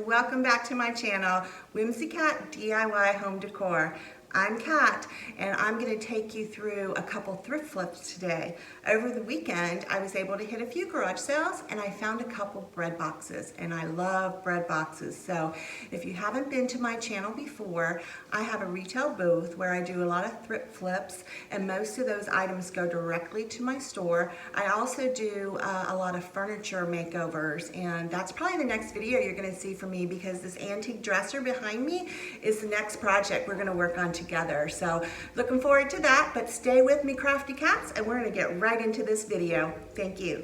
and welcome back to my channel, Whimsy Cat DIY Home Decor. I'm Kat, and I'm going to take you through a couple thrift flips today. Over the weekend, I was able to hit a few garage sales, and I found a couple bread boxes, and I love bread boxes. So if you haven't been to my channel before, I have a retail booth where I do a lot of thrift flips, and most of those items go directly to my store. I also do a lot of furniture makeovers, and that's probably the next video you're going to see from me, because this antique dresser behind me is the next project we're going to work on together. So looking forward to that, but stay with me, crafty cats, and we're going to get right into this video. Thank you.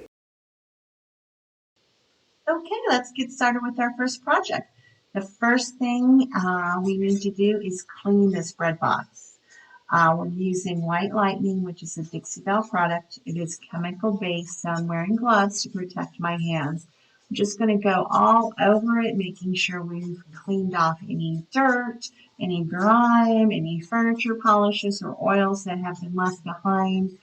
Okay, let's get started with our first project. The first thing we need to do is clean this bread box. We're using White Lightning, which is a Dixie Belle product. It is chemical based, so I'm wearing gloves to protect my hands. I'm just going to go all over it, making sure we've cleaned off any dirt, any grime, any furniture polishes or oils that have been left behind.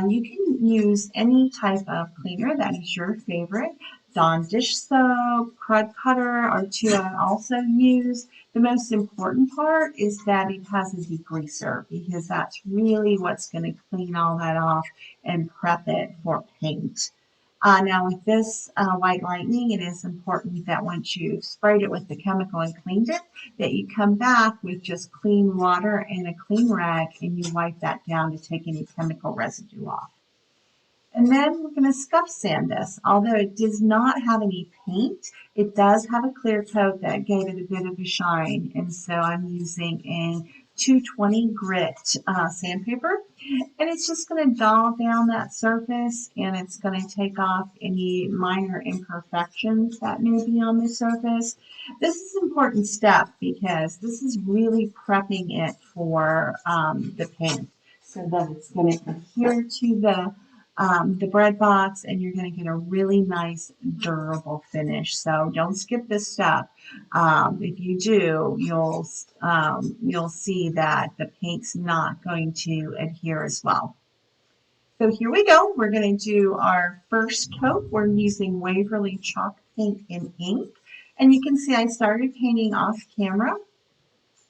You can use any type of cleaner that is your favorite. Dawn dish soap, crud cutter are two I also use. The most important part is that it has a degreaser, because that's really what's going to clean all that off and prep it for paint. Now with this White Lightning, it is important that once you've sprayed it with the chemical and cleaned it, that you come back with just clean water and a clean rag and you wipe that down to take any chemical residue off. And then we're going to scuff sand this. Although it does not have any paint, it does have a clear coat that gave it a bit of a shine. And so I'm using a 220 grit sandpaper. And it's just going to dull down that surface, and it's going to take off any minor imperfections that may be on the surface. This is an important step because this is really prepping it for the paint, so that it's going to adhere to the bread box, and you're going to get a really nice durable finish. So don't skip this step. If you do, you'll see that the paint's not going to adhere as well. So here we go. We're going to do our first coat. We're using Waverly chalk paint and ink, and you can see I started painting off camera.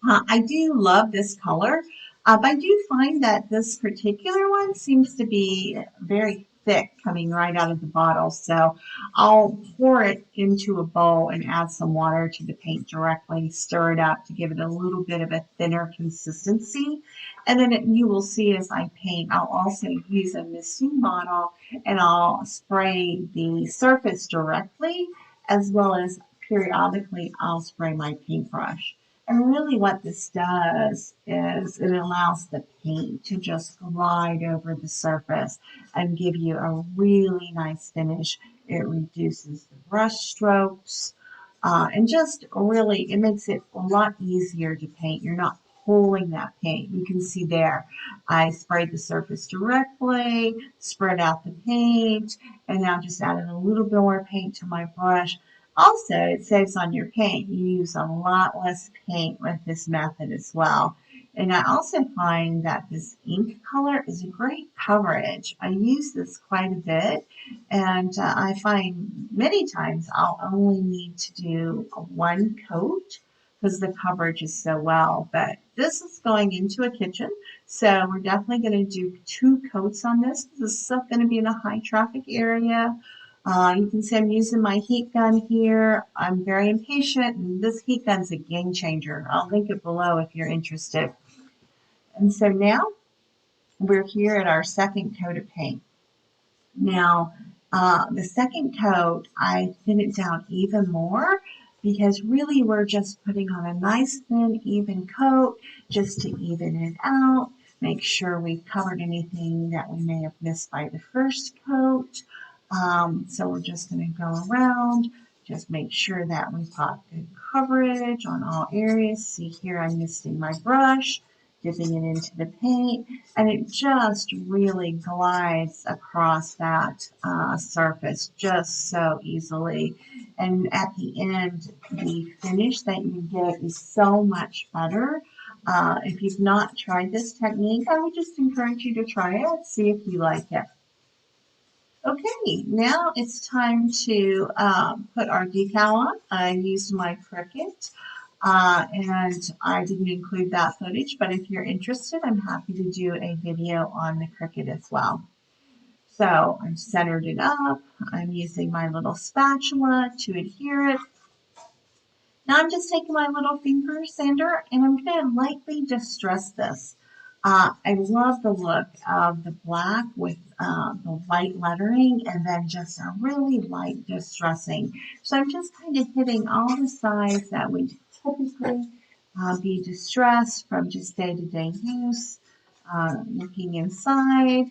I do love this color, but I do find that this particular one seems to be very thick coming right out of the bottle. So I'll pour it into a bowl and add some water to the paint directly, stir it up to give it a little bit of a thinner consistency. And then you will see as I paint, I'll also use a misting bottle and I'll spray the surface directly, as well as periodically I'll spray my paintbrush. And really what this does is it allows the paint to just glide over the surface and give you a really nice finish. It reduces the brush strokes and just really, it makes it a lot easier to paint. You're not pulling that paint. You can see there, I sprayed the surface directly, spread out the paint, and now just added a little bit more paint to my brush. Also, it saves on your paint. You use a lot less paint with this method as well. And I also find that this ink color is a great coverage. I use this quite a bit, and I find many times I'll only need to do one coat because the coverage is so well. But this is going into a kitchen, so we're definitely going to do two coats on this. This is going to be in a high traffic area. You can see I'm using my heat gun here. I'm very impatient, and this heat gun's a game changer. I'll link it below if you're interested. And so now we're here at our second coat of paint. Now, the second coat, I thin it down even more because really we're just putting on a nice thin, even coat just to even it out. Make sure we've covered anything that we may have missed by the first coat. So we're just going to go around, just make sure that we've got good coverage on all areas. See here, I'm misting my brush, dipping it into the paint, and it just really glides across that surface just so easily. And at the end, the finish that you get is so much better. If you've not tried this technique, I would just encourage you to try it, see if you like it. Okay, now it's time to put our decal on. I used my Cricut, and I didn't include that footage, but if you're interested, I'm happy to do a video on the Cricut as well. So I've centered it up. I'm using my little spatula to adhere it. Now I'm just taking my little finger sander and I'm going to lightly distress this. I love the look of the black with the white lettering and then just a really light distressing. So I'm just kind of hitting all the sides that would typically be distressed from just day-to-day use. Looking inside,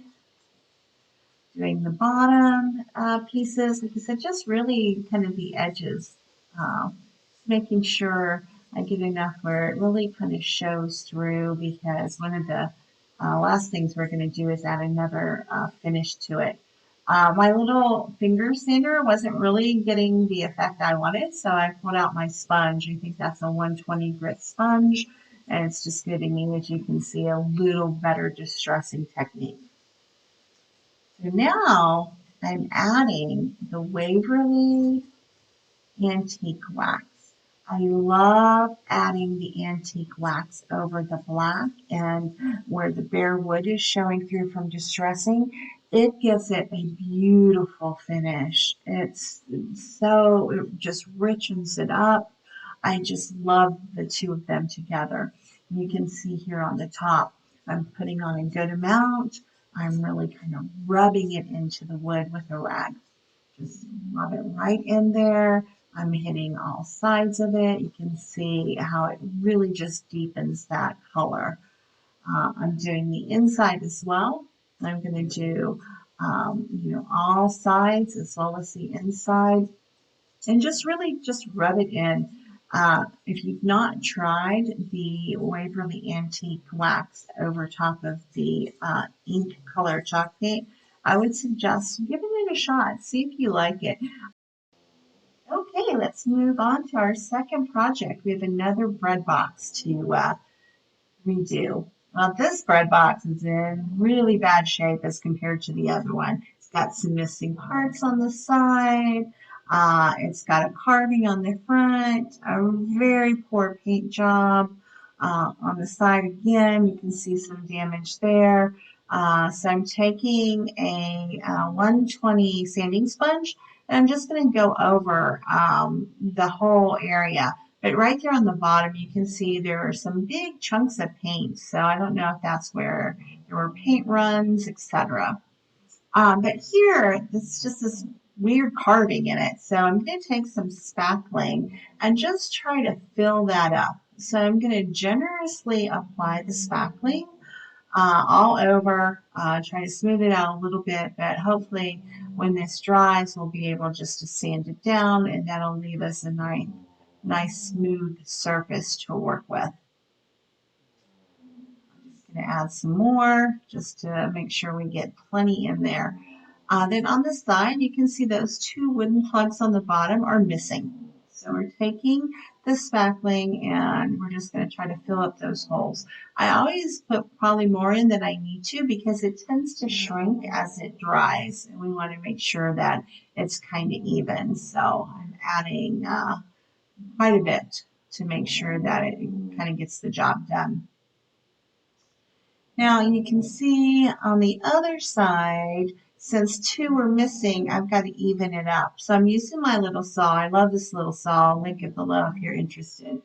doing the bottom pieces, like I said, just really kind of the edges. Uh, Making sure I get enough where it really kind of shows through, because one of the last things we're going to do is add another finish to it. My little finger sander wasn't really getting the effect I wanted, so I pulled out my sponge. I think that's a 120 grit sponge, and it's just giving me, as you can see, a little better distressing technique. So now I'm adding the Waverly antique wax. I love adding the antique wax over the black, and where the bare wood is showing through from distressing, it gives it a beautiful finish. It just richens it up. I just love the two of them together. You can see here on the top, I'm putting on a good amount. I'm really kind of rubbing it into the wood with a rag. Just rub it right in there. I'm hitting all sides of it. You can see how it really just deepens that color. I'm doing the inside as well. I'm going to do, all sides as well as the inside, and just really just rub it in. If you've not tried the Waverly Antique Wax over top of the ink color chalk paint, I would suggest giving it a shot. See if you like it. Okay, let's move on to our second project. We have another bread box to redo. Well, this bread box is in really bad shape as compared to the other one. It's got some missing parts on the side. It's got a carving on the front, a very poor paint job. On the side again, you can see some damage there. So I'm taking a 120 sanding sponge and I'm just going to go over the whole area. But right there on the bottom, you can see there are some big chunks of paint. So I don't know if that's where there were paint runs, etc. But here, it's just this weird carving in it. So I'm going to take some spackling and just try to fill that up. So I'm going to generously apply the spackling all over, try to smooth it out a little bit, but hopefully when this dries, we'll be able just to sand it down and that'll leave us a nice smooth surface to work with. I'm just going to add some more just to make sure we get plenty in there. Then on the side, you can see those two wooden plugs on the bottom are missing. So we're taking the spackling and we're just going to try to fill up those holes. I always put probably more in than I need to because it tends to shrink as it dries. And we want to make sure that it's kind of even. So I'm adding quite a bit to make sure that it kind of gets the job done. Now you can see on the other side, since two were missing, I've got to even it up. So I'm using my little saw. I love this little saw. I'll link it below if you're interested.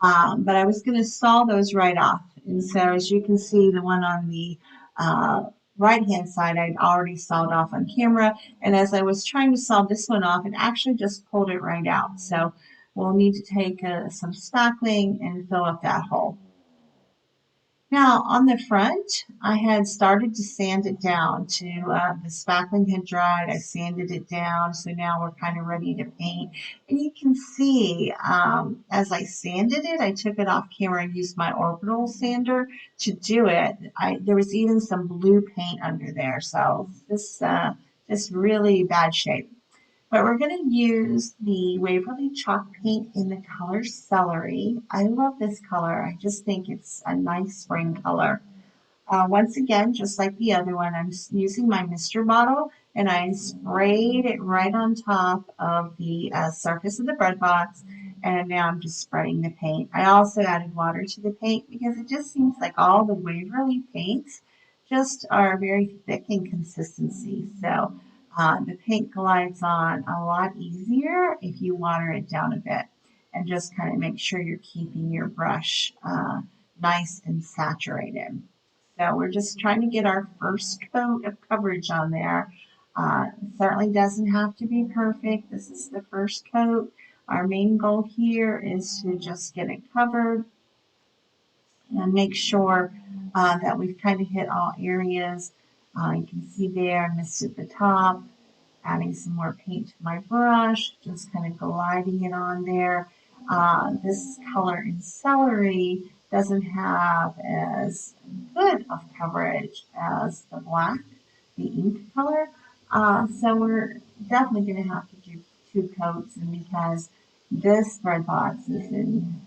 But I was going to saw those right off. And so as you can see, the one on the right-hand side, I'd already sawed off on camera. And as I was trying to saw this one off, it actually just pulled it right out. So we'll need to take some spackling and fill up that hole. Now on the front, I had started to sand it down to the spackling had dried. I sanded it down, so now we're kind of ready to paint. And you can see as I sanded it, I took it off camera and used my orbital sander to do it. There was even some blue paint under there, so this is really bad shape. But we're going to use the Waverly chalk paint in the color Celery. I love this color. I just think it's a nice spring color. Once again, just like the other one, I'm using my Mr. bottle and I sprayed it right on top of the surface of the bread box. And now I'm just spraying the paint. I also added water to the paint because it just seems like all the Waverly paints just are very thick in consistency. So the paint glides on a lot easier if you water it down a bit and just kind of make sure you're keeping your brush nice and saturated. So we're just trying to get our first coat of coverage on there. It certainly doesn't have to be perfect. This is the first coat. Our main goal here is to just get it covered and make sure that we've kind of hit all areas. You can see there, I missed at the top, adding some more paint to my brush, just kind of gliding it on there. This color in celery doesn't have as good of coverage as the black, the ink color. So we're definitely going to have to do two coats, and because this bread box is in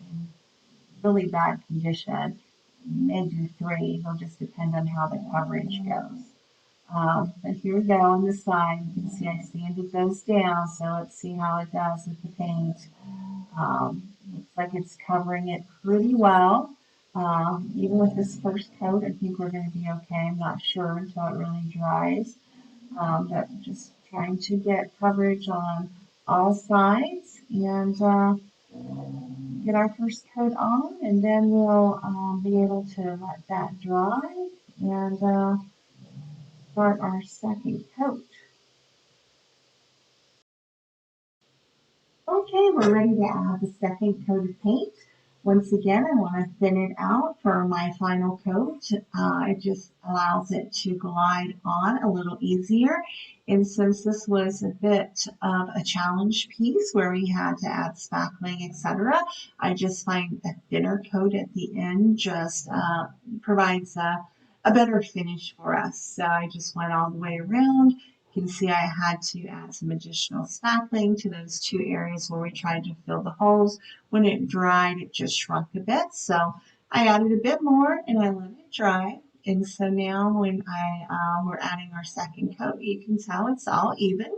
really bad condition, maybe three. It'll just depend on how the coverage goes. But here we go on the side. You can see I sanded those down, so let's see how it does with the paint. Looks like it's covering it pretty well. Even with this first coat, I think we're going to be okay. I'm not sure until it really dries. But just trying to get coverage on all sides and get our first coat on, and then we'll be able to let that dry and start our second coat. Okay, we're ready to add the second coat of paint. Once again, I want to thin it out for my final coat. It just allows it to glide on a little easier. And since this was a bit of a challenge piece where we had to add spackling, etc., I just find a thinner coat at the end just provides a better finish for us. So I just went all the way around. You can see I had to add some additional spackling to those two areas where we tried to fill the holes. When it dried, it just shrunk a bit. So I added a bit more and I let it dry. And so now when we're adding our second coat, you can tell it's all even.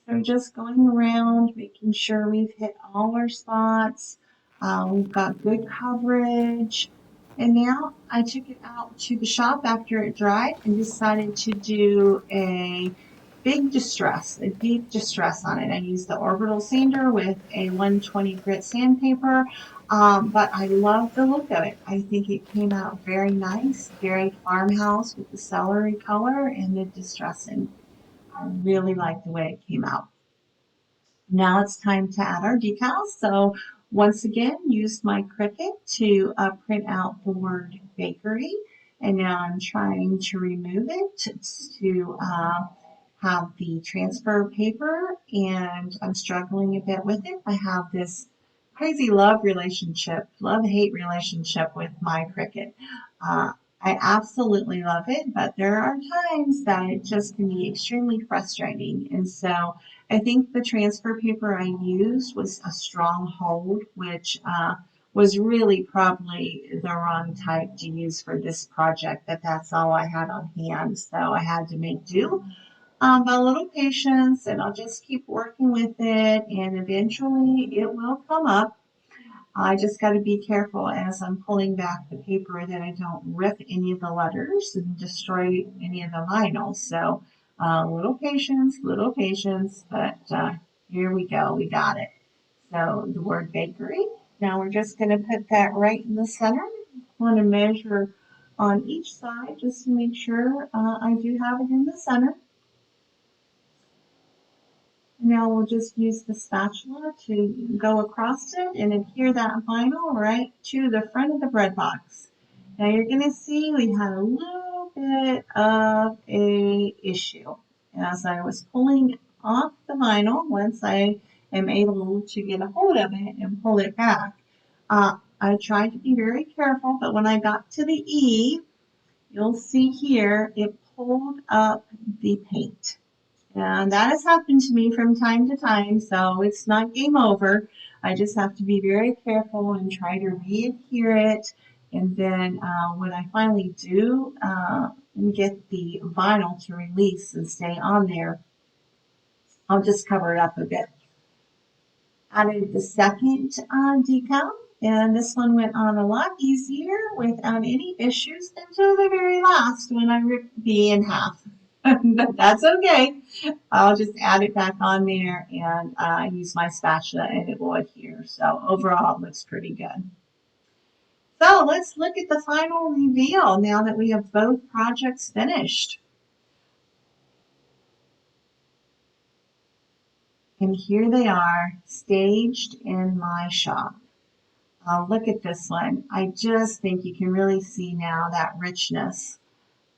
So just going around, making sure we've hit all our spots. We've got good coverage. And now I took it out to the shop after it dried and decided to do a deep distress on it. I used the orbital sander with a 120 grit sandpaper, but I love the look of it. I think it came out very nice, very farmhouse with the celery color and the distressing. I really like the way it came out. Now it's time to add our decals. So once again, used my Cricut to print out the word bakery. And now I'm trying to remove it to have the transfer paper, and I'm struggling a bit with it. I have this crazy love-hate relationship with my Cricut. I absolutely love it, but there are times that it just can be extremely frustrating. And so I think the transfer paper I used was a strong hold, which was really probably the wrong type to use for this project, but that's all I had on hand. So I had to make do. But a little patience, and I'll just keep working with it, and eventually it will come up. I just got to be careful as I'm pulling back the paper that I don't rip any of the letters and destroy any of the vinyl. So little patience, but here we go. We got it. So the word bakery. Now we're just going to put that right in the center. I want to measure on each side just to make sure I do have it in the center. Now we'll just use the spatula to go across it and adhere that vinyl right to the front of the bread box. Now you're going to see we had a little bit of a issue as I was pulling off the vinyl. Once I am able to get a hold of it and pull it back, I tried to be very careful, but when I got to the E, you'll see here it pulled up the paint. And that has happened to me from time to time, so it's not game over. I just have to be very careful and try to re-adhere it And then when I finally do get the vinyl to release and stay on there, I'll just cover it up a bit. Added the second decal, and this one went on a lot easier without any issues until the very last when I ripped the in half. But that's okay. I'll just add it back on there and use my spatula and it will adhere. So overall, it looks pretty good. So let's look at the final reveal now that we have both projects finished. And here they are, staged in my shop. Look at this one. I just think you can really see now that richness.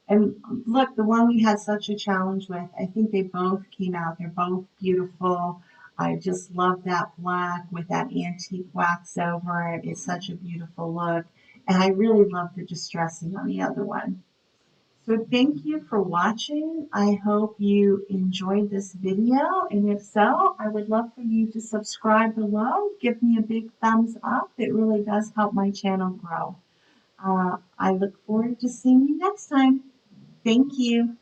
And look, the one we had such a challenge with, I think they both came out. They're both beautiful. I just love that black with that antique wax over it. It's such a beautiful look. And I really love the distressing on the other one. So thank you for watching. I hope you enjoyed this video. And if so, I would love for you to subscribe below. Give me a big thumbs up. It really does help my channel grow. I look forward to seeing you next time. Thank you.